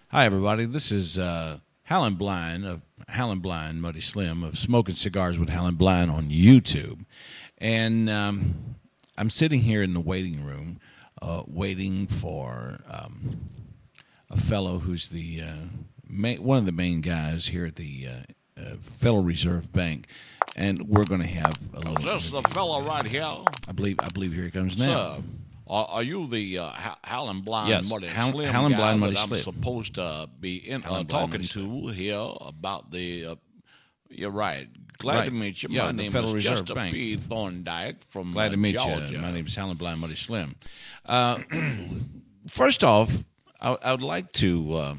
Hi, everybody. This is Howlinblind of Howlinblind Muddy Slim of Smoking Cigars with Howlinblind on YouTube. And I'm sitting here in the waiting room waiting for a fellow who's the one of the main guys here at the Federal Reserve Bank. And we're going to have a little... Is this the fellow right here? I believe here he comes now. Sir, are you the Howlinblind Yes, Muddy Howlinblind Slim guy Muddy that I'm Slim. supposed to be Howlinblind talking Muddy to here about the... you're right. Glad Right. to meet you. Yeah, My the name Federal is Reserve Chester Bank. P. Thorndike from Glad to meet Georgia. you. My name is Howlinblind Muddy Slim. First off, I would like to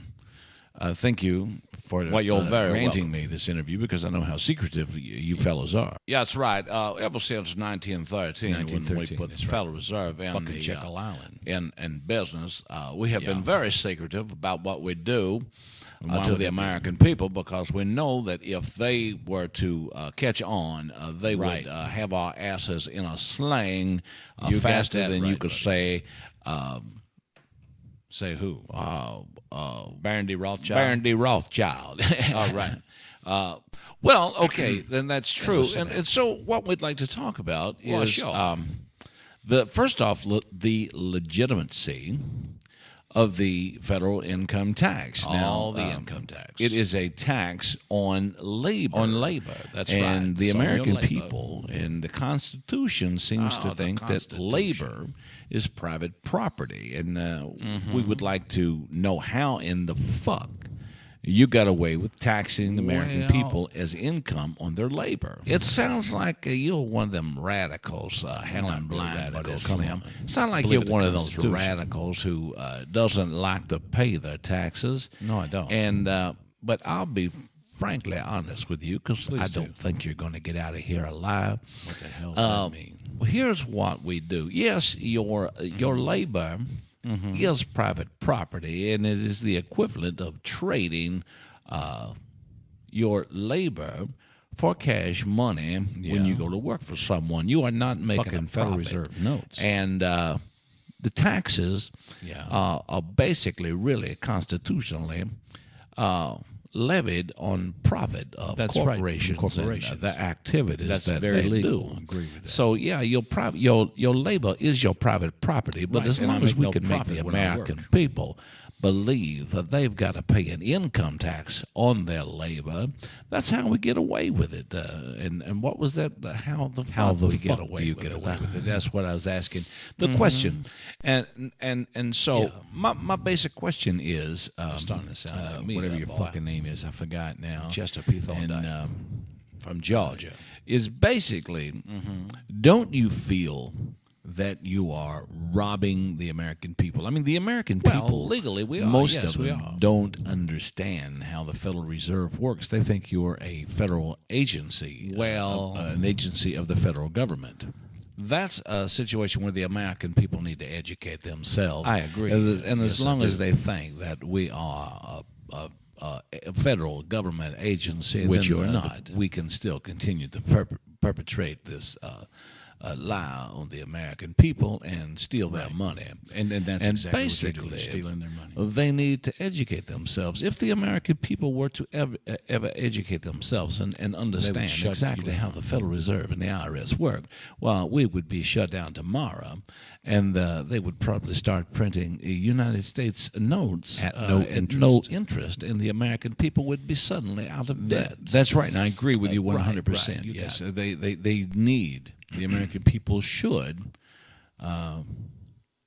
thank you for You're very granting welcome. me this interview because I know how secretive you fellows are. Yeah, that's right. Ever since 1913, when we 1913, put the that's right. Federal Reserve in Fucking the Jekyll Island. in business, we have Yeah. been very secretive about what we do Why to would the it be? American people, because we know that if they were to catch on, they Right. would have our asses in a sling You got faster that than you right, could buddy. say. Say who? Baron D. Rothschild? Baron D. Rothschild. All right. Well, okay, then that's true. And so what we'd like to talk about Well, is sure. first off, the legitimacy of the federal income tax. All the income tax. It is a tax on labor. On labor, that's right. And the It's on your American labor. people and the Constitution seems to the think that Constitution. labor is private property. And we would like to know how in the fuck you got away with taxing the American Well, people as income on their labor. It sounds like you're one of them radicals, Helen Blind. radicals, Come Slim. on. Sound like Believe you're in the one of those Constitution. radicals who doesn't like to pay their taxes. No, I don't. And but I'll be frankly honest with you because I do. don't think you're going to get out of here alive. What the hell does that mean? Well, here's what we do. Yes, your labor is private property, and it is the equivalent of trading your labor for cash money when you go to work for someone. You are not making Fucking a Federal profit. Reserve notes. And the taxes are basically really constitutionally levied on profit of That's right, from corporations, corporations. and the activities That's that very they legal. do. I agree with that. So yeah, your labor is your private property, but Right, as and I long as make we no can make the profit when I American work. people believe that they've got to pay an income tax on their labor, that's how we get away with it. And what was that? How the fuck we get away do you with get it? away with it? That's what I was asking. The question, and so my basic question is, starting to sound like me, whatever that your boy. fucking name is, I forgot now. Chester P. and, Thorndike. from Georgia, is basically, don't you feel that you are robbing the American people? I mean, the American Well, people, legally we are. most Yes, of we them are. don't understand how the Federal Reserve works. They think you're a federal agency, an agency of the federal government. That's a situation where the American people need to educate themselves. I agree. And as Yes, I long as do. they think that we are a federal government agency, Which then, you're not. we can still continue to perpetrate this lie on the American people and steal their money. And that's And exactly what basically, they're doing, stealing their money. they need to educate themselves. If the American people were to ever educate themselves and understand shut exactly you how the Federal Reserve and the IRS work, well, we would be shut down tomorrow, and they would probably start printing United States notes At no no interest, and the American people would be suddenly out of debt. That's right, and I agree with you Right, 100%. right. You Yes, got it. they need, the American people should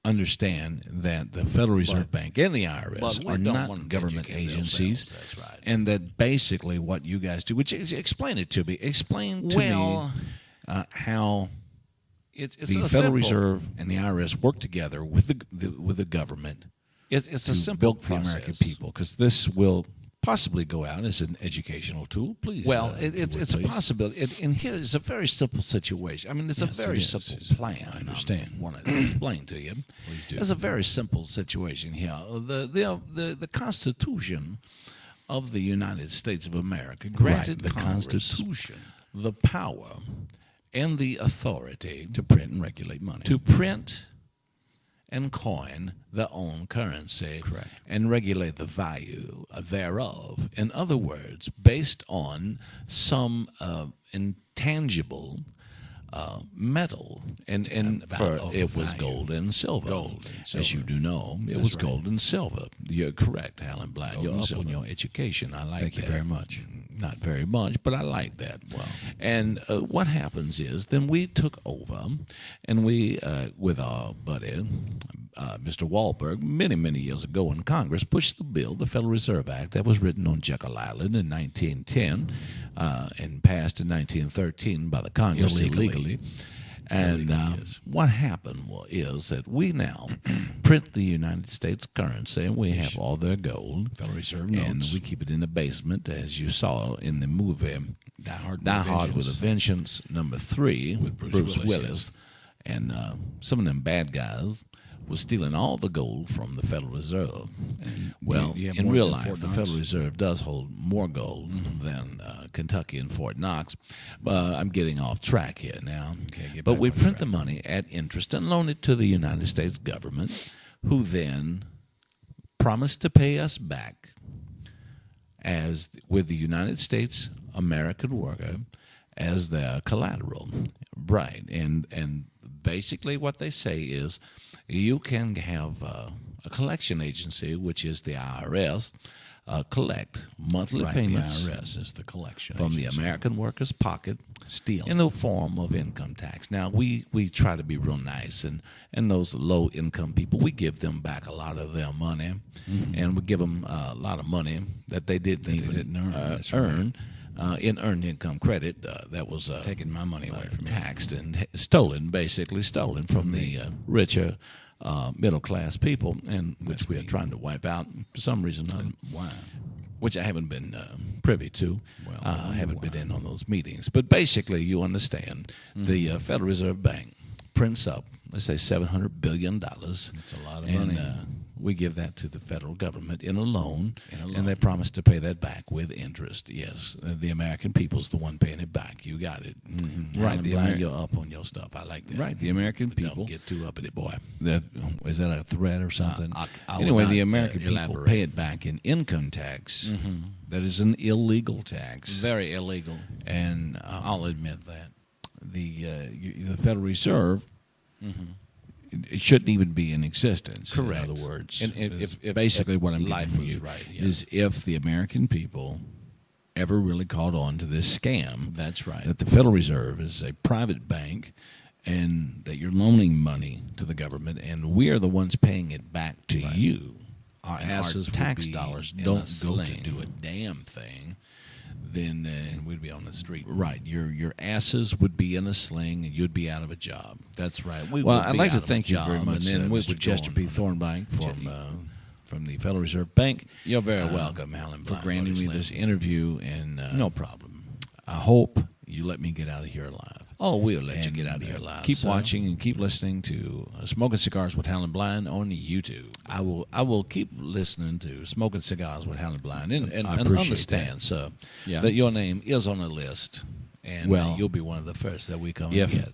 understand that the Federal Reserve Bank and the IRS but we are don't not want to government educate agencies. themselves, that's right. And that basically what you guys do, which explain it to me. Explain to me how It's the a Federal simple- Reserve and the IRS work together with the government It's to a simple bilk the American process. people, because this will possibly go out as an educational tool. Please. Well, it's a possibility. And here is a very simple situation. I mean, it's Yes, a very it is. simple plan. I understand. I want to explain to you. Please do. It's a very simple situation here. The Constitution of the United States of America granted the Congress Constitution. the power and the authority To print and regulate money. to print and coin their own currency. Correct. And regulate the value thereof. In other words, based on some intangible metal, and it was gold and silver. As you do know, it was gold and silver. You're correct, Howlinblind. You're up on your education. I like that. Thank you very much. Not very much, but I like that. Wow. And what happens is, then we took over, and we, with our buddy, Mr. Wahlberg, many years ago in Congress, pushed the bill, the Federal Reserve Act, that was written on Jekyll Island in 1910 and passed in 1913 by the Congress illegally. And what happened is that we now print the United States currency, and we have all their gold. Federal Reserve and notes. we keep it in the basement, as you saw in the movie Die Hard with a Vengeance, number 3, with Bruce Willis. And some of them bad guys was stealing all the gold from the Federal Reserve. And, well, in real life, the Federal Reserve does hold more gold than Kentucky and Fort Knox. I'm getting off track here now. But we print the money at interest and loan it to the United States government, who then promised to pay us back as with the United States American worker as their collateral. Right. And basically what they say is you can have a collection agency, which is the IRS, collect monthly payments. The IRS is the collection from agency. the American worker's pocket, Steal in the form of income tax. Now, we try to be real nice, and those low-income people, we give them back a lot of their money, and we give them a lot of money that they didn't even earn. In earned income credit, that was taking my money away from me. Taxed and basically stolen from the richer middle-class people, and which we are trying to wipe out for some reason. Why? Which I haven't been privy to. I haven't been in on those meetings. But basically, you understand, the Federal Reserve Bank prints up, let's say, $700 billion. That's a lot of money. We give that to the federal government in a loan, and they promise to pay that back with interest. Yes, the American people's the one paying it back. You got it. Right, you're up on your stuff. I like that. Right, the American people. Don't get too uppity, boy. Is that a threat or something? Anyway, the American people pay it back in income tax. That is an illegal tax. Very illegal. And I'll admit that. The Federal Reserve, it shouldn't even be in existence. Correct. In other words, And if basically what I'm life getting was you right, is if the American people ever really caught on to this scam. That's right. That the Federal Reserve is a private bank, and that you're loaning money to the government, and we are the ones paying it back to you. Our And asses our tax would be dollars in don't a go sling. to do a damn thing. Then We'd be on the street. right, your asses would be in a sling, and you'd be out of a job. That's right. Well, I'd like to thank you very much, and then with Mr. Chester P. Thornbank from the Federal Reserve Bank. You're very welcome, Howlinblind. For granting me this interview, and No problem. I hope you let me get out of here alive. Oh, we'll let you And, get out of here alive. Keep sir. watching and keep listening to Smoking Cigars with Howlinblind on YouTube. I will keep listening to Smoking Cigars with Howlinblind, and I appreciate understand, sir, Yeah. that your name is on the list, and Well, you'll be one of the first that we come if- and get.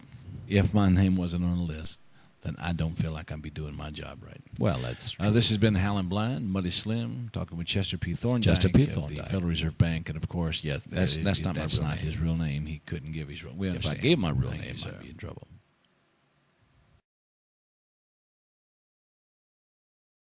If my name wasn't on the list, then I don't feel like I'd be doing my job right. Well, that's true. This has been Howlinblind, Muddy Slim, talking with Chester P. Thorndyke, Chester P. of the Thorndyke. Federal Reserve Bank, and of course, yes, that's not that's my real not name. his real name. He couldn't give his real name. If I gave my real name, I'd be in trouble.